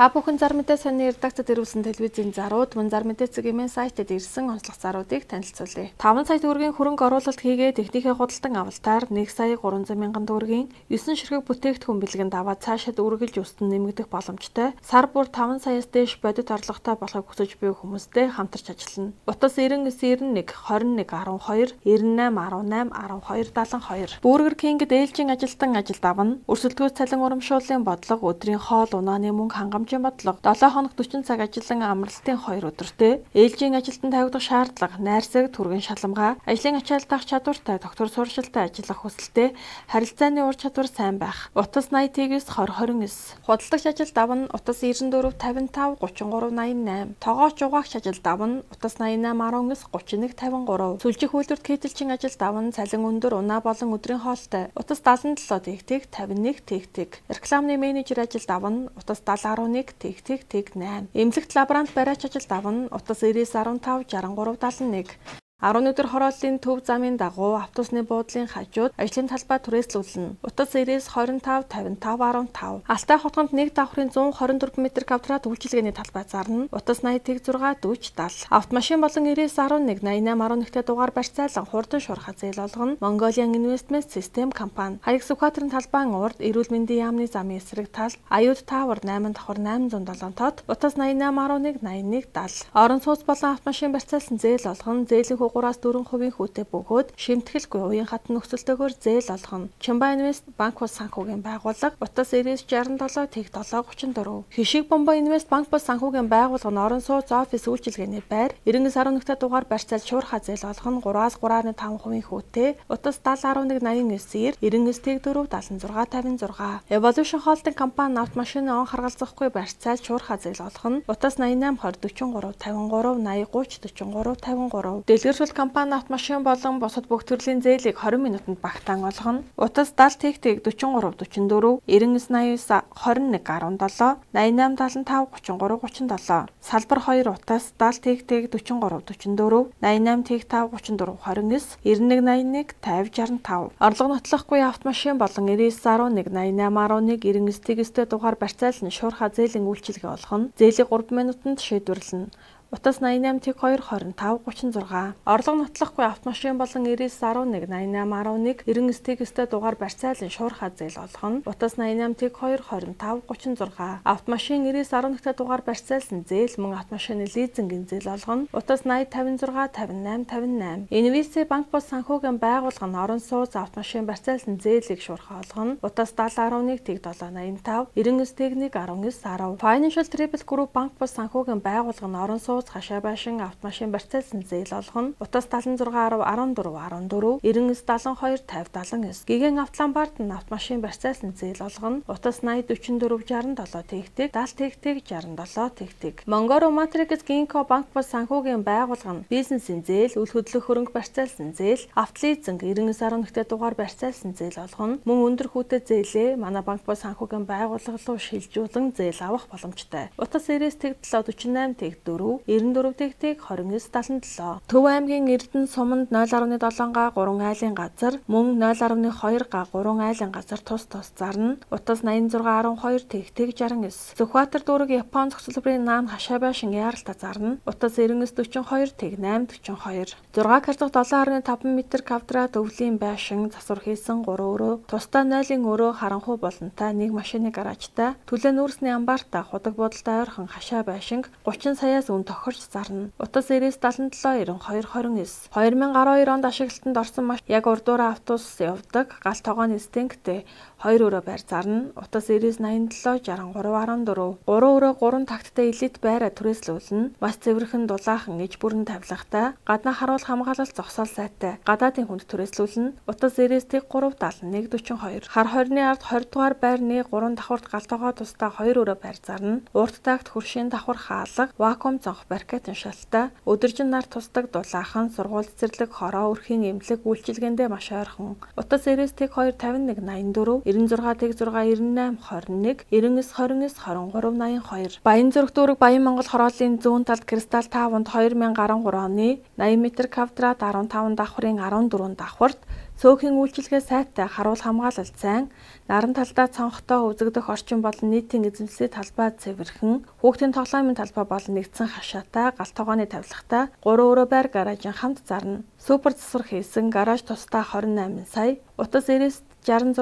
Та бүхэн зар мэдээ сонины редакцид ирүүлсэн телевизийн зарууд мөн зар мэдээ цэгийн сайтад ирсэн онцлог заруудыг танилцуулъя. 5 сая төгрөгийн хөрөнгө оруулалт хийгээд техникийн худалдан авалтаар 1 сая 300 мянган төгрөгийн 9 ширхэг бүтээгдэхүүн бэлгэнд аваад цаашид үргэлж өссөн нэмэгдэх боломжтой. Сар бүр 5 саяас дээш бодит орлоготой болохыг хүсэж буй хүмүүстэй хамтарч ажиллана. Утас 9991 21 12 98 18 12 72. Burger King-д ээлжийн ажилтан ажилд авна. Өрсөлдөхөөс цалин урамшууллын бодлого, өдрийн хоол унааны мөнгө хангамжийн бодлого, 7 хоног 40 цаг ажиллан амралтын 2 өдөртэй, ээлжийн ажилтанд тавигдах шаардлага, найрсаг, түргэн шаламгаа, ажлын ачаал дах чадвартай, доктор суршилтай ажиллах хүсэлтэй, харилцааны ур чадвар сайн байх. Утас 89 2029. Худалдагч ажилд авна. Утас 94 55 33 88. Тогооч угаагч ажилд авна. Утас 88 19 31 53. Сүлжих үйлдвэрт кэтэлчин ажилд авна. Цалин өндөр, унаа болон өдрийн хоолтой. Утас 77 тэгтэг 51 тэгтэг. Рекламны менежер ажилд авна. Утас 7011 тэгтэг тэг 8. Эмнэлэгт лаборант бариач ажилд авна. Утас 9015 63 71. 10 өдөр хорооллын төв замын дагуу автобусны буудлын хажууд ажлын талбай түрээслүүлнэ. Утас 9025 55 15. Алтай хотгонд 1 давхрын 124 м2 үйлчилгээний талбай зарна. Утас 80 6 40 70. Автомашин болон 9011 88 11-т дугаар барьцаалан хурдан шуурхай зээл олгоно. Mongolian Investment System компани. Хаяг Сүхбаатарын талбайн урд эрүүл мэндийн яамны замын эсрэг талд Аюут Тавар 8 давхар 807 тод. Утас 88 11 81 70. Орон сууц болон автомашин барьцаалсан зээл олгоно. Зээлийн 3-4% хүүтэй бөгөөд шимтгэлгүй уян хатан нөхцөлтэйгээр зээл олгоно. Чимба Инвест банк бус санхүүгийн байгууллага. Утас 9067 тэг 734. Хишиг Бомбо Инвест банк бус санхүүгийн байгууллага нь орон сууц офис үйлчилгээний байр 9911-т дугаар барьцаал шуурхай зээл олгоно. 3-аас 3.5% хүүтэй. Утас 7011 89 99 тэг 4 76 56. Evolution Holding компани автомашины он харгалзахгүй барьцаал шуурхай зээл олгоно. Утас 88 20 43 53 80 30 43 53. Дэлгэршил компани автомашин болон бусад бүх төрлийн зээлийг 20 минутанд багтаан олгоно. Утас 70 тэгтэг 43 44 99 89 21 17 88 75 33 37. Салбар 2 утас 70 тэгтэг 43 44 88 тэг 5 34 29 91 81 50 65. Орлого нотлохгүй автомашин болон 99 11 88 11 99 тэг 9 дугаар барьцаалан шуурхай зээлийн үйлчилгээ олгоно. Зээлийг 3 минутанд шийдвэрлэнэ. Утас 88 тэг 2 25 36. Орлого нотлохгүй автомашин болон 99 11 88 11 99 тэг 9 дугаар барьцаалан шуурхай зээл олгоно. Утас 88 тэг 2 25 36. Автомашин 99 11-т дугаар барьцаалсан зээл мөн автомашины лизингийн зээл олгоно. Утас 80 56 58 58. Инвест банк бус санхүүгийн байгууллага нь орон сууц автомашин барьцаалсан зээлийг шуурхай олгоно. Утас 70 11 тэг 785 99 тэг 1 19 10. Financial Triple Group банк бус санхүүгийн байгууллага нь орон сууц хашаа байшин автомашин барьцаалсан зээл олгоно. Утас 76 10 14 14 99 72 50 79. Гигэн Автоломбард нь автомашин барьцаалсан зээл олгоно. Утас 80 44 67 тэгтэг 70 тэгтэг 67 тэгтэг. Монгоро Матрикс Гинко банк бус санхүүгийн байгууллага нь бизнесийн зээл, үл хөдлөх хөрөнгө барьцаалсан зээл, автлизинг 99 11-т дугаар барьцаалсан зээл олгоно. Мөн өндөр хүүтэй зээлээ манай банк бус санхүүгийн байгууллага руу шилжүүлэн зээл авах боломжтой. Утас 90 тэг 7 48 тэг 4 94 тэгтэг 29 77. Төв аймгийн Эрдэнэ суманд 0.7 га 3 айлын газар, мөн 0.2 га 3 айлын газар тус зарна. Утас 86 12 тэгтэг 69. Сүхбаатар дүүрэг Япон зохицуулбарын наан хашаа байшин яаралтай зарна. Утас 99 42 тэг 8 42. 6 карцах 7.5 м2 өвлийн байшин засвар хийсэн 3 өрөө, тусдаа 0-ын өрөө харанхуй болонтой 1 машины гаражтай, төлөө нүүрсний амбартай худаг буудалтай ойрхон хашаа байшин 30 саяас үн тохирч зарна. Утас 90 77 92 29. 2012 онд ашиглалтанд орсон маш яг урдуур автобус явдаг гал тогооны стенгтэй 2 өрөө байр зарна. Утас 90 87 63 14. 3 өрөө 3 такттай элит байраа түрээслүүлнэ. Бас цэвэрхэн дулаахан иж бүрэн тавилгатай, гадна харуул хамгаалалт зогсоол сайтай, гадаадын хүнд түрээслүүлнэ. Утас 90 тэг 3 71 42. Хар хорны ард 20 дугаар байрны 3 давхурт гал тогоо тусдаа 2 өрөө байр зарна. Урт тагт хөршийн давхар хаалга, вакуум цонх баркетын шалтай, өдөржин нар тусдаг дулаахан, сургууль цэцэрлэг, хороо өрхийн эмнэлэг үйлчилгээндээ маш ойрхон. Утас 90 тэг 2 51 84 96 тэг 6 98 21 99 29 23 82. Баян зүрх дүүрэг Баян Монгол хорооллын зүүн талд Кристалл Таванд 2013 оны 80 м2 15 давхрын 14 давхурт Цөөхөн үйлчилгээ сайтай харуул хамгаалалт сайн, наран талдаа цонхтой үзэгдэх орчин болон нийтийн эзэмшлийн талбай цэвэрхэн, хүүхдийн тоглоомын талбай болон нэгдсэн хашаатай, гал тогооны тавилгатай, 3 өрөө байр гаражин хамт зарна. Супер засвар хийсэн гараж тусдаа 28 сая, утас 96 17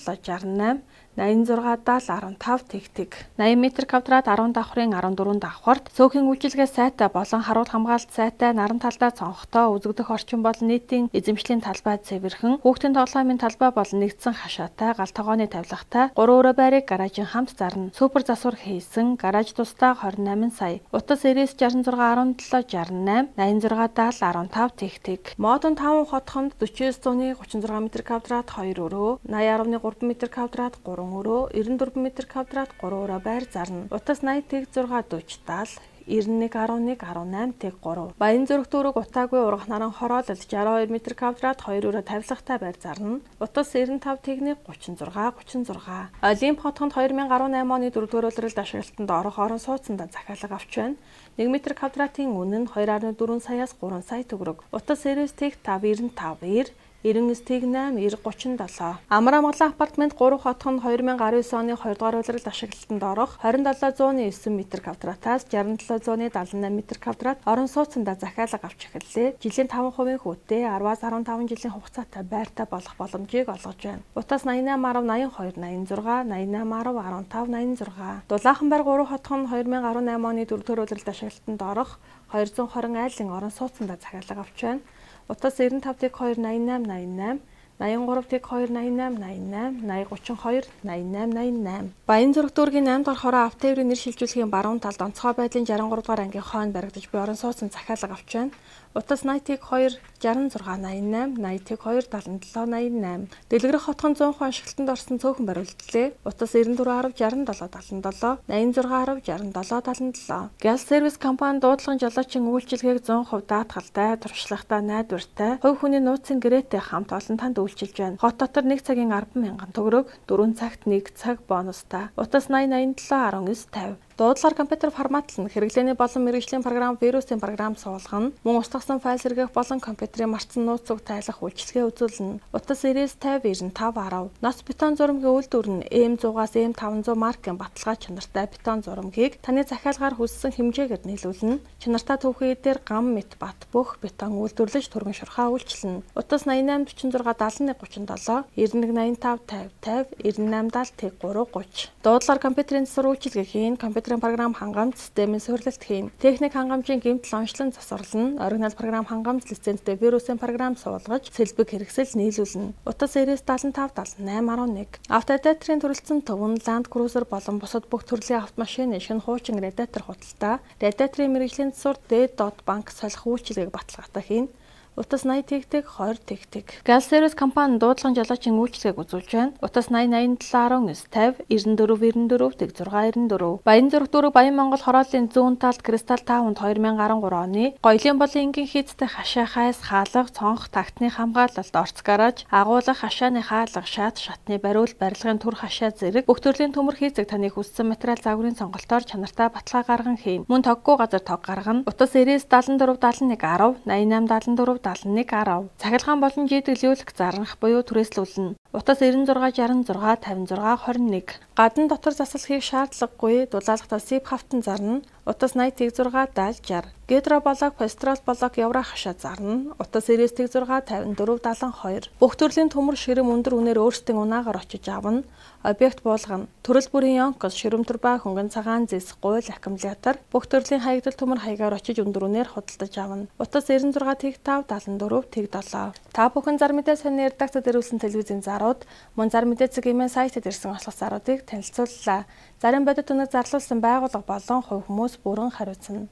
68 86 70 15 тэгтэг 80 м квадрат 10 давхрын 14 давхарт цөөхөн үйлчилгээ сайтай болон харуул хамгаалалт сайтай наран талдаа цонхтой үзэгдэх орчин болон нийтийн эзэмшлийн талбай цэвэрхэн хүүхдийн тоглоомын талбай болон нэгдсэн хашаатай гал тогооны тавилгатай 3 өрөө байрыг гаражин хамт зарна. Супер засвар хийсэн гараж тусдаа 28 сая, утас 96 17 68 86 70 15 тэгтэг модон 5 хотхонд 49 36 м квадрат 2 өрөө 80.3 м квадрат 3 өрөө 94 м квадрат 3 өрөө байр зарна. Утас 80 тэг 6 40 70 91 11 18 тэг 3. Баян зүрх дүүрэг утаагүй ургах наран хороолол 62 м квадрат 2 өрөө тавилгатай байр зарна. Утас 95 тэгний 36 36. Олимп хотхонд 2018 оны 4-р улиралд ашиглалтанд орох орон сууцанда захиалга авч байна. 1 м квадратын үнэ нь 2.4 саяас 3 сая төгрөг. Утас 99 тэг 5 95 99 тэг 8 90 37. Амар амгалан апартмент 3 хотхонд 2019 оны 2-р улиралд ашиглалтанд орох 2709 м квадратаас 6778 м квадрат орон сууцанда захиалга авч эхэллээ. Жилийн 5% хүүтэй 10-аас 15 жилийн хугацаатай байртай болох боломжийг олгож байна. Утас 88 82 86 88 15 86. Дулаахан байр 3 хотхонд 2018 оны 4-р улиралд ашиглалтанд орох 220 айлын орон сууцанда захиалга авч байна. Утас 95 тэг 2 88 88 83 тэг 2 88 88 80 32 88 88. Баян зүрх дүүргийн 8 дахь хороо автоэврийн нэр шилжүүлэхийн баруун талд онцгой байдлын 63 дугаар ангийн хойно баригдаж буй орон сууцнд захиалга авч байна. Утас 80 тэг 2 66 88 80 тэг 2 77 88. Дэлгэрэх хотхон 100% ашиглалтанд орсон цөөхөн бариултлаа. Утас 94 10 67 77 86 10 67 77. Газ сервис компани дуудлагын жолоочийн үйлчилгээг 100% даатгалтай, туршлагатай, найдвартай, хувь хүний нууцын гэрээтэй хамт олон танд үйлчилж байна. Хот дотор 1 цагийн 10,000 төгрөг, 4 цагт 1 цаг бонустай. Утас 80 87 19 50. Дуудлагаар компьютер форматлан хэрэглээний болон мэргэжлийн програм, вирусын програм суулгана. Мөн устгасан файл сэргээх болон компьютерийн марцсан нууц зүг тайлах үйлчилгээ үзүүлнэ. Утас 99 50 95 10. Ноц бетон зурмгийн үйлдвэр нь M100-аас M500 маркын баталгаа чанартай бетон зурмгийг таны захиалгаар хүссэн хэмжээгээр нийлүүлнэ. Чанартай төвхий дээр гам мэт бат бүх бетон үйлдвэрлэж түргэн шурхаа үйлчилнэ. Утас 88 46 71 37 91 85 50 50 98 70 тэг 3 30. Дуудлагаар компьютерийн засвар үйлчилгээ хийн. Компьютерийн програм хангамж системийн суурилалт хийн. Техник хангамжийн гэмтэл онцлон засварлана. Оригинал програм хангамж лицензтэй вирусын програм суулгаж сэлбэг хэрэгсэл нийлүүлнэ. Утас 99 75 78 11. Автодатерийн төрөлцсөн төвөн Land Cruiser болон бусад бүх төрлийн автомашины шинэ хуучин радиатор худалдаа, радиаторын мэргэжлийн засвар D.Bank солих үйлчилгээг баталгаатай хийн. Утас 80 тэгтэг 20 тэгтэг. Газ сервис компани дуудлагын жолоочийн үйлчилгээг үзүүлж байна. Утас 80 87 19 50 94 94 тэг 6 94. Баян зүрх дүүрэг Баян Монгол хорооллын зүүн талд Кристал Таунд 2013 оны гоёлын болон энгийн хийцтэй хашаа хайс хаалга цонх тагтны хамгаалалт орц гараж агуулга хашааны хаалга шат шатны бариул барилгын түр хашаа зэрэг бүх төрлийн төмөр хийцэг таны хүссэн материал загварын сонголтоор чанартай баталгаа гарган хийн. Мөн тоггүй газар тог гаргана. Утас 99 74 71 10 88 74 71 10. Цахилгаан болон жийдэглүүлэх зарнах буюу түрээслүүлнэ. Утас 96 66 56 21. Гадна дотор засал хийх шаардлагагүй дулаалгатаа сип хавтан зарна. Утас 80 6 70 60. Гидро блок, пестрол блок евро хашаа зарна. Утас 99 6 54 72. Бүх төрлийн төмөр ширэм өндөр үнээр өөрсдийн унаагаар очиж авна. Объект буулгана. Төрөл бүрийн Yonkos, ширэм турбаа, хөнгөн цагаан зэс, гуйл аккумулятор бүх төрлийн хаягдал төмөр хаягаар очиж өндөр үнээр худалдаж авна. Утас 96 5 74 7. Та бүхэн зар мэдээ сонины редакцид ирүүлсэн телевизийн зарууд, мөн зар мэдээ цагийн сайтад ирсэн ослох заруудыг танилцууллаа. Зарим бодит үнэг зарлуулсан байгууллага болон хувь хүмүүс бүрэн хариуцна.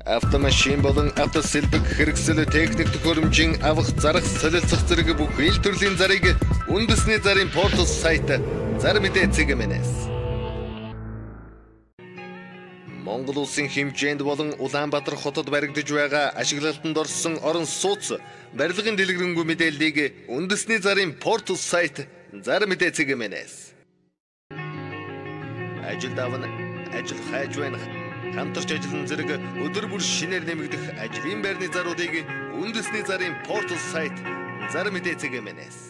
Автомашин болон автосэлбэг хэрэгсэл техник төхөөрөмжийн авах зарах солилцох зэрэг бүх ил төрлийн зарыг үндэсний зарын портал сайт зар мэдээ цэгмэнэс. Монгол улсын хэмжээнд болон Улаанбаатар хотод баригдаж байгаа ашиглалтанд орсон орон сууц барилгын дэлгэрэнгүй мэдээллийг үндэсний зарын портал сайт зар мэдээ цэгмэнэс. Ажил давна, ажил хайж байна. Хамтарч ажиллан зэрэг өдөр бүр шинээр нэмэгдэх ажлын байрны заруудыг үндэсний зарын портал сайт Зар мэдээ цэгийн мэнэс.